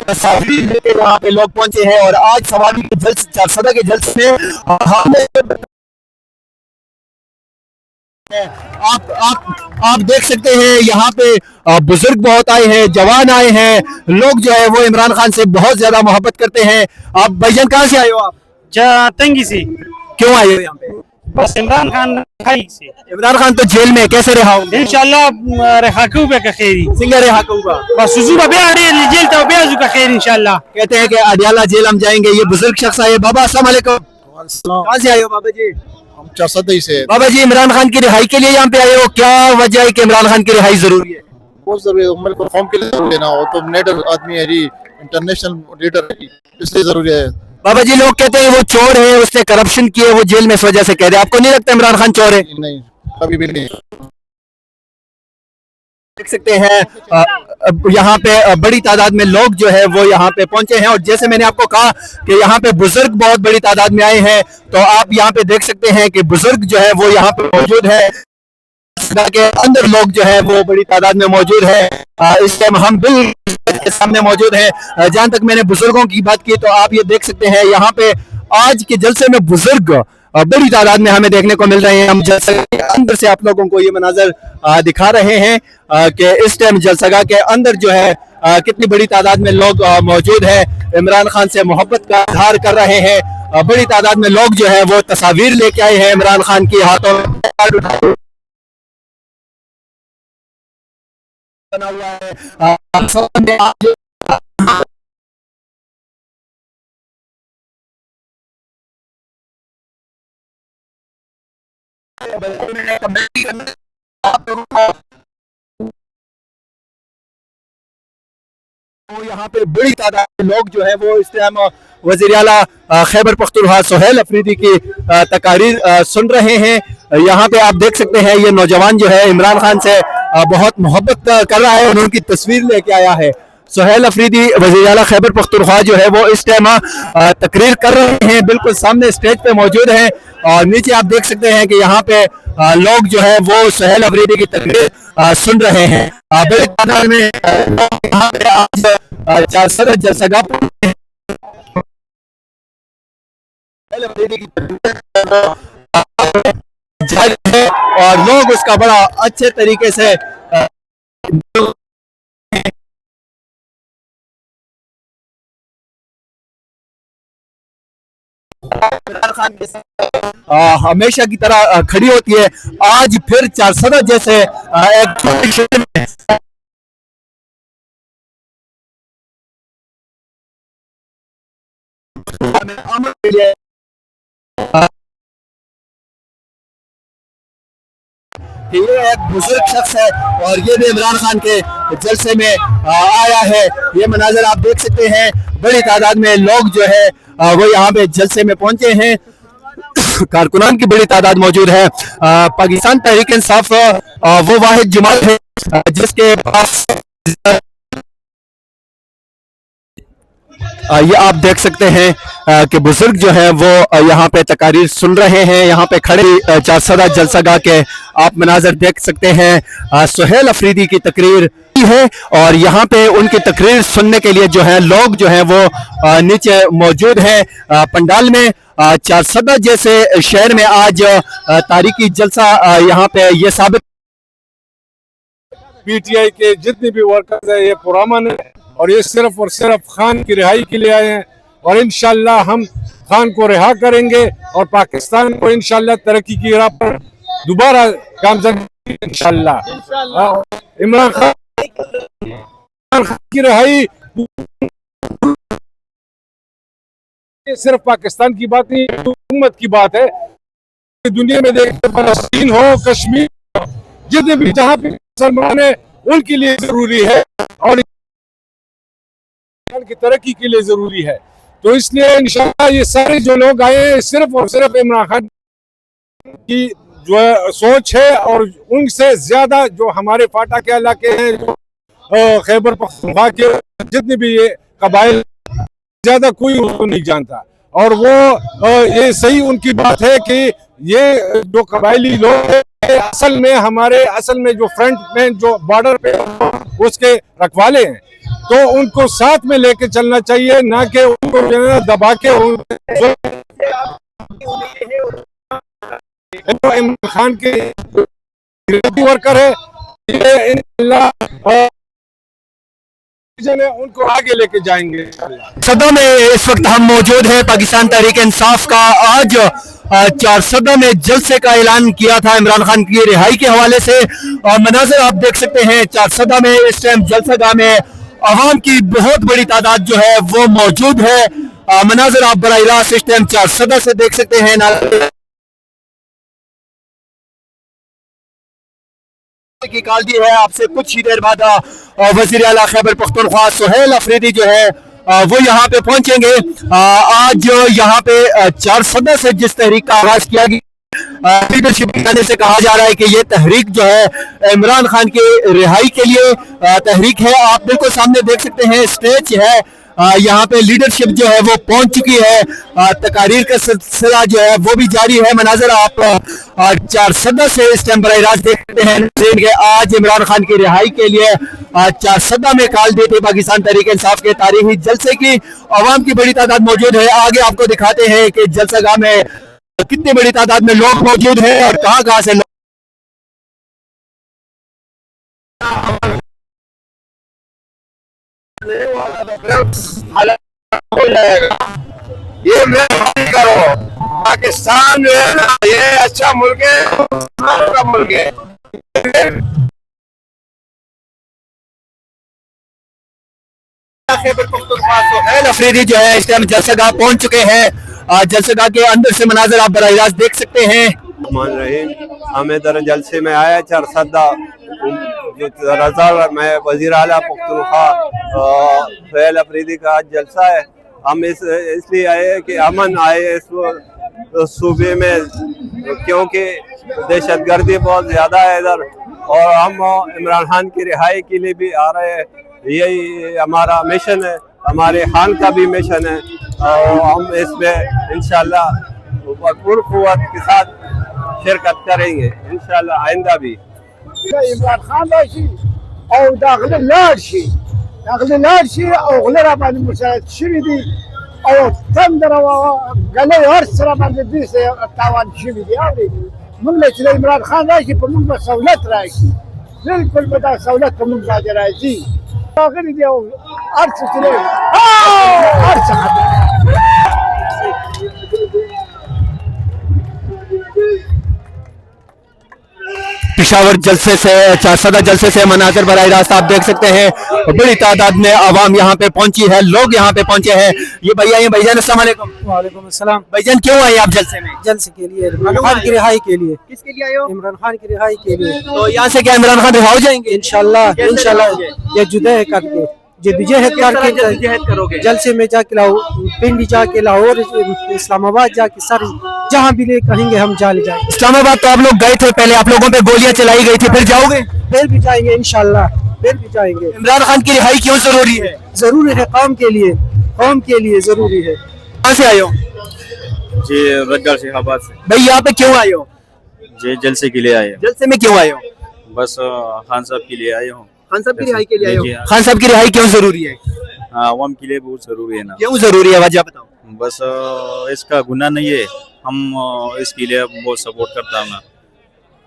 तस्वीर लेके यहाँ पे लोग पहुंचे हैं और आज सवारी के जल्द चारसदा के जल्द में हमने आप देख सकते हैं यहाँ पे बुजुर्ग बहुत आए हैं, जवान आए हैं, लोग जो है वो इमरान खान से बहुत ज्यादा मोहब्बत करते हैं। आप भाईजान कहाँ से आए हो? आप तंगी से। क्यों आए हो यहाँ पे? बस इमरान खान से। इमरान खान तो जेल में, कैसे रहा होंगे? इंशाल्लाह रहाकूबे का खैरी सिंगर रहाकूबा बस सुजुबा बे आड़े जेल तो बेजू का खैर इंशाल्लाह। कहते हैं कि अडियाला जेल हम जाएंगे। ये बुजुर्ग शख्स आए। बाबा अस्सलाम वालेकुम। कहाँ से आए हो बाबा जी? हम चारसदा से। बाबा जी इमरान खान की रिहाई के लिए यहाँ पे आए हो, क्या वजह है कि इमरान खान की रिहाई जरूरी है? बहुत जरूरी है, उम्र को कौम के लिए जरूरी है ना, वो तो लीडर आदमी है, इंटरनेशनल लीडर है, इसलिए जरूरी है। बाबा जी लोग कहते हैं वो चोर है, उसने करप्शन किए, वो जेल में इस वजह से कह रहे हैं। आपको नहीं लगता इमरान खान चोर है? नहीं, कभी भी नहीं। देख सकते हैं यहाँ पे बड़ी तादाद में लोग जो है वो यहाँ पे पहुंचे हैं और जैसे मैंने आपको कहा कि यहाँ पे बुजुर्ग बहुत बड़ी तादाद में आए हैं, तो आप यहाँ पे देख सकते हैं कि बुजुर्ग जो है वो यहाँ पे मौजूद है, के अंदर लोग जो है वो बड़ी तादाद में मौजूद है। इस टाइम हम बिल के सामने मौजूद है। जहां तक मैंने बुजुर्गों की बात की तो आप ये देख सकते हैं यहाँ पे आज के जलसे में बुजुर्ग बड़ी तादाद में हमें देखने को मिल रहे हैं। हम जलसे के अंदर से आप लोगों को ये मनाजर दिखा रहे हैं कि इस टाइम जलसगा के अंदर जो है कितनी बड़ी तादाद में लोग मौजूद है, इमरान खान से मोहब्बत का इजहार कर रहे हैं। बड़ी तादाद में लोग जो है वो तस्वीर लेके आए हैं इमरान खान की, हाथों में बना हुआ है। तो यहाँ पे बड़ी तादाद में लोग जो है वो इस टाइम वज़ीर आला खैबर पख्तूनख्वा सुहेल अफरीदी की तकारीर सुन रहे हैं। यहाँ पे आप देख सकते हैं ये नौजवान जो है इमरान खान से बहुत मोहब्बत कर रहा है और उनकी तस्वीर लेके आया है। सुहेल अफरीदी वज़ीर आला खैबर पख्तूनख्वा जो है वो इस टाइम तकरीर कर रहे हैं, बिल्कुल सामने स्टेज पे मौजूद हैं और नीचे आप देख सकते हैं कि यहाँ पे लोग जो है वो सुहेल अफरीदी की तकरीर सुन रहे हैं। बड़ी तादाद में यहाँ पे आज चारसदा जलसगा है और लोग उसका बड़ा अच्छे तरीके से हमेशा की तरह खड़ी होती है। आज फिर चारसदा जैसे एक ये एक बुजुर्ग शख्स है और ये भी इमरान खान के जलसे में आया है। ये मनाजर आप देख सकते हैं, बड़ी तादाद में लोग जो है वो यहाँ पे जलसे में पहुंचे हैं। कारकुनान की बड़ी तादाद मौजूद है। पाकिस्तान तहरीक इंसाफ वो वाहिद जमात है जिसके पास ये आप देख सकते हैं कि बुजुर्ग जो है वो यहाँ पे तकारीर सुन रहे हैं। यहाँ पे खड़े चारसदा जलसगा के आप मनाजर देख सकते हैं। सुहेल अफरीदी की तकरीर है और यहाँ पे उनकी तकरीर सुनने के लिए जो है लोग जो है वो नीचे मौजूद है पंडाल में। चारसदा जैसे शहर में आज तारीखी जलसा यहाँ पे ये साबित पीटीआई के जितने भी वर्कर्स है ये पुरअमन है और ये सिर्फ और सिर्फ खान की रिहाई के लिए आए हैं और इंशाल्लाह हम खान को रिहा करेंगे और पाकिस्तान को इंशाल्लाह तरक्की की राह पर दोबारा कामयाब इंशाल्लाह। इमरान खान की रिहाई ये सिर्फ पाकिस्तान की बात नहीं, उम्मत की बात है। दुनिया में देखते फलस्तीन हो, कश्मीर हो, जितने भी जहाँ पे मुसलमान है उनके लिए जरूरी है और की तरक्की के लिए जरूरी है। तो इसलिए इंशाल्लाह ये सारे जो लोग आए हैं सिर्फ और सिर्फ इमरान खान की जो सोच है और उनसे ज्यादा जो हमारे फाटा के इलाके हैं, जो खैबर पख्तूनख्वा के जितने भी ये कबाइल, ज्यादा कोई उसको नहीं जानता और वो ये सही उनकी बात है कि ये जो कबाइली लोग हैं असल में जो फ्रंट में जो बॉर्डर पे उसके रखवाले हैं। तो उनको साथ में लेके चलना चाहिए, ना कि उनको जो है दबा के इमरान खान के वर्कर है, उनको आगे लेके जाएंगे। सदर में इस वक्त हम मौजूद हैं पाकिस्तान तहरीक इंसाफ का। आज चारसदा में जलसे का ऐलान किया था इमरान खान की रिहाई के हवाले से। मनाजिर आप देख सकते हैं चारसदा में इस टाइम जलसागाह में अवाम की बहुत बड़ी तादाद जो है वो मौजूद है। मनाजिर आप बराह रास्त इस टाइम चारसदा से देख सकते हैं। की कॉल दी है आपसे कुछ ही देर बाद वज़ीर आला खैबर पख्तूनख्वा सुहेल अफरीदी जो है वो यहाँ पे पहुंचेंगे। आज यहाँ पे चारसदा से जिस तहरीक का आगाज किया गया, लीडरशिप बनाने से कहा जा रहा है कि ये तहरीक जो है इमरान खान की रिहाई के लिए तहरीक है। आप बिल्कुल सामने देख सकते हैं स्टेज है, यहाँ पे लीडरशिप जो है वो पहुंच चुकी है। तकारीर का सिलसिला जो है वो भी जारी है। मनाजर आप चारसदा से इस टाइम बराह रास्त देखते हैं कि आज इमरान खान की रिहाई के लिए चारसदा में कॉल दी थी पाकिस्तान तहरीक इंसाफ के तारीखी जलसे की। अवाम की बड़ी तादाद मौजूद है। आगे आपको दिखाते हैं कि जलसागाह में कितनी बड़ी तादाद में लोग मौजूद हैं और कहाँ कहाँ से ये मेहरबानी करो, पाकिस्तान जो है ना ये अच्छा मुल्क है, का मुल्क है। खैबर पख्तूनख्वा सुहेल अफरीदी जो है इस टाइम जलसागाह पहुंच चुके हैं। जलसागाह के अंदर से मनाजिर आप बराह रास्त देख सकते हैं। हम इधर जलसे में आया चारसदा रजा में वज़ीर आला पख्तूनख्वा सुहेल अफरीदी का आज जलसा है। हम इसलिए आए कि अमन आए इस सूबे में, क्योंकि दहशतगर्दी बहुत ज़्यादा है इधर, और हम इमरान खान की रिहाई के लिए भी आ रहे हैं। यही हमारा मिशन है, हमारे खान का भी मिशन है, और हम इसमें इंशाल्लाह भरपूर क़ुव्वत के साथ शिरकत करेंगे इंशाल्लाह आइंदा भी। इमरान खान राशि और दाखिल लार्शी और गलरा बानी मुसाइद शिविदी और तंदर गले हर सरा बानी दी से तावान शिविदी आवरी मुंगले चले इमरान खान राशि पर मुंग सहूलत राशि बिल्कुल बता सहूलत पर मुंग बाज राशि आखिर ये अर्थ चले अर्थ पिशावर जलसे से चारसदा जलसे से मनाजिर बराह रास्त आप देख सकते हैं। बड़ी तादाद में आवाम यहाँ पे पहुंची है, लोग यहाँ पे पहुंचे हैं। ये भैया ये भाईजान अस्सलाम वालेकुम। वालेकुम अस्सलाम। भाईजान क्यों आए आप जलसे में? जलसे के लिए, इमरान खान की रिहाई के लिए। किसके लिए आए हो? इमरान खान की रिहाई के लिए। तो यहाँ से क्या इमरान खान रिहा हो जाएंगे? इंशाल्लाह इंशाल्लाह ये जुदा है करके जो विजय है करोगे? जलसे में जाके पिंडी जाके लाहौर इस्लामाबाद जाके सर जहाँ भी ले कहेंगे हम जा ले जाएंगे। इस्लामाबाद तो आप लोग गए थे पहले, आप लोगों पे गोलियां चलाई गई थी, फिर जाओगे? फिर भी जाएंगे इंशाल्लाह, फिर भी जाएंगे। इमरान खान की रिहाई क्यों जरूरी है? जरूरी है कौम के लिए, कौम के लिए जरूरी है। कहाँ से आए हो? जी रज्जाल शेखाबाद से। भाई यहाँ पे क्यों आए हो? जी जलसे के लिए आए हैं। जलसे में क्यों आए हो? बस खान साहब के लिए आए हूँ। खान साहब की रिहाई के लिए आए हो? जी हाँ। खान साहब की रिहाई क्यों जरूरी है? आवाम के लिए बहुत जरूरी है ना। क्यों जरूरी है वजह बताओ। बस इसका गुनाह नहीं है, हम इसके लिए बहुत सपोर्ट करता हूँ।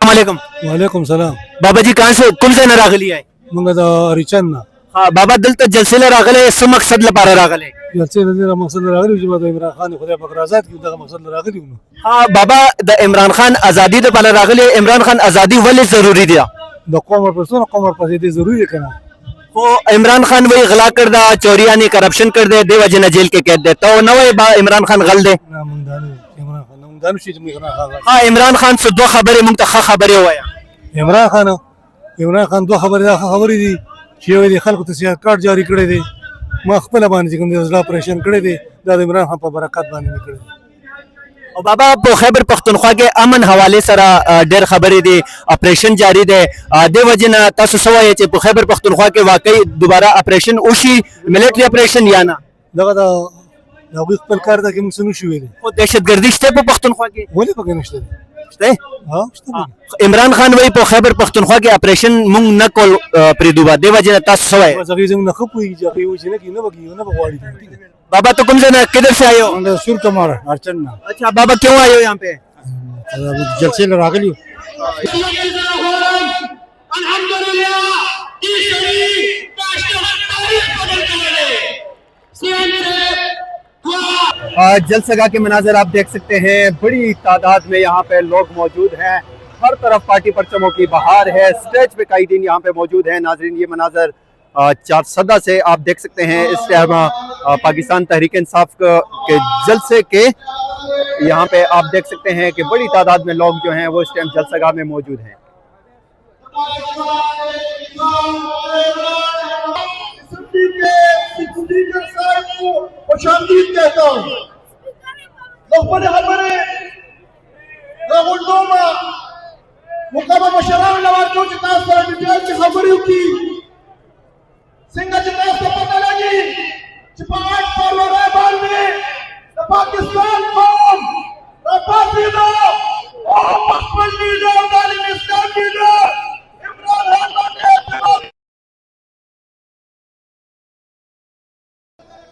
वालेकुम वालेकुम सलाम। बाबा जी कहाँ से कुम से नारागली आए? मंगदा रिचन्ना हाँ बाबा दिल तो जलसे ला रागले सो मकसद ला पारा रागले जलसे नजर मकसद रागली जो इमरान खान खुदा बकर आजाद की उनका मकसद रागली उन हाँ बाबा द इमरान खान आजादी तो पारा रागले इमरान खान आजादी वाले जरूरी दिया द कौम पर सुन कौम पर ये जरूरी है कहना वो इमरान खान वही गला कर दा चोरिया ने करप्शन कर दे दे वजह जेल के कैद दे तो नवे बा इमरान खान गल दे ना मंगदानु इमरान खान मंगदानु शी इमरान खान हाँ इमरान खान से दो खबरें मुंतखब खबरें हुआ इमरान खान दो खबर दी शेवे दे खल्क तसिया कार्ड जारी करे दे मा खपल बानी जिकन दे ऑपरेशन करे दे दादा इमरान खान पर बरकत बानी निकले और बाबा खैबर पख्तूनख्वा के अमन हवाले सरा डेर खबरें दे ऑपरेशन जारी दे दे वजह तस सवाए चे खैबर पख्तूनख्वा के वाकई दोबारा ऑपरेशन उशी मिलिट्री ऑपरेशन या ना लगा दा लोग खपल कार दा कि मुसनु शुवे दे वो दहशतगर्दी स्टेप पख्तूनख्वा के बोले पके नष्ट इमरान खान वही पो खैबर पख्तूनख्वा के ऑपरेशन मुंग न कोल प्रिदुबा देवा जिना तास सवाय जगह जंग नखप हुई जगह वो जिने की न बगी न बगवाड़ी बाबा तो कम से न किधर से आए हो? सुर कमार अर्चन ना अच्छा बाबा क्यों आए हो यहाँ पे? जलसे लगा के लिए जलसगा के मनाजर आप देख सकते हैं, बड़ी तादाद में यहाँ पे लोग मौजूद हैं, हर तरफ पार्टी परचमों की बहार है, स्टेज पे कायदीन यहाँ पे मौजूद हैं। नाजरीन ये मनाजर 4 सदा से आप देख सकते हैं, इस टाइम पाकिस्तान तहरीक इंसाफ के जलसे के यहाँ पे आप देख सकते हैं कि बड़ी तादाद में लोग जो हैं वो इस टाइम जलसगा में मौजूद हैं।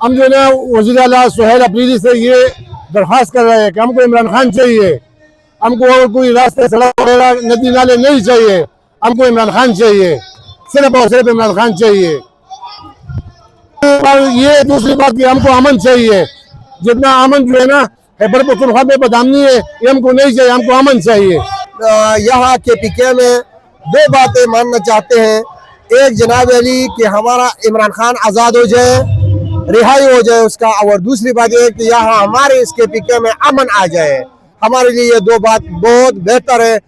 हम जो है ना वज़ीर आला सुहेल अफरीदी से ये दरख्वास्त कर रहे हैं कि हमको इमरान खान चाहिए, हमको और कोई रास्ते सड़क वगैरह नदी नाले नहीं चाहिए, हमको इमरान खान चाहिए, सिर्फ और सिर्फ इमरान खान चाहिए। और ये दूसरी बात कि हमको अमन चाहिए, जितना अमन जो है ना खैबर पख्तूनख्वा में बदनामी है ये हमको नहीं चाहिए, हमको अमन चाहिए। यहाँ के पीके में 2 बातें मानना चाहते हैं। एक जनाब अली कि हमारा इमरान खान आज़ाद हो जाए, रिहाई हो जाए उसका, और दूसरी बात यह कि यहाँ हमारे इसके पीके में अमन आ जाए। हमारे लिए ये 2 बात बहुत बेहतर है।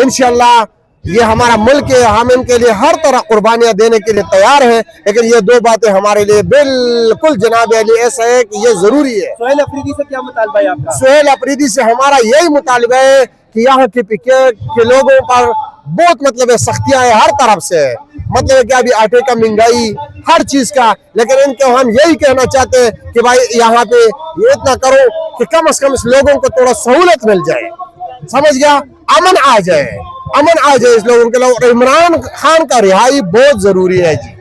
इंशाल्लाह ये हमारा मुल्क है, हम इनके लिए हर तरह कुर्बानियां देने के लिए तैयार हैं, लेकिन ये 2 बातें हमारे लिए बिल्कुल जनाब अली ऐसा है कि ये जरूरी है। सुहेल अफरीदी से क्या मुतालबा है आपका? सुहेल अफरीदी से हमारा यही मुतालबा है कि यहाँ के पीके के लोगों पर बहुत मतलब है सख्तियां है हर तरफ से, मतलब है कि अभी आटे का महंगाई हर चीज का, लेकिन इनको हम यही कहना चाहते हैं कि भाई यहाँ पे ये इतना करो कि कम से कम इस लोगों को थोड़ा सहूलत मिल जाए, समझ गया, अमन आ जाए, अमन आ जाए इस लोगों के लिए। इमरान खान का रिहाई बहुत जरूरी है जी।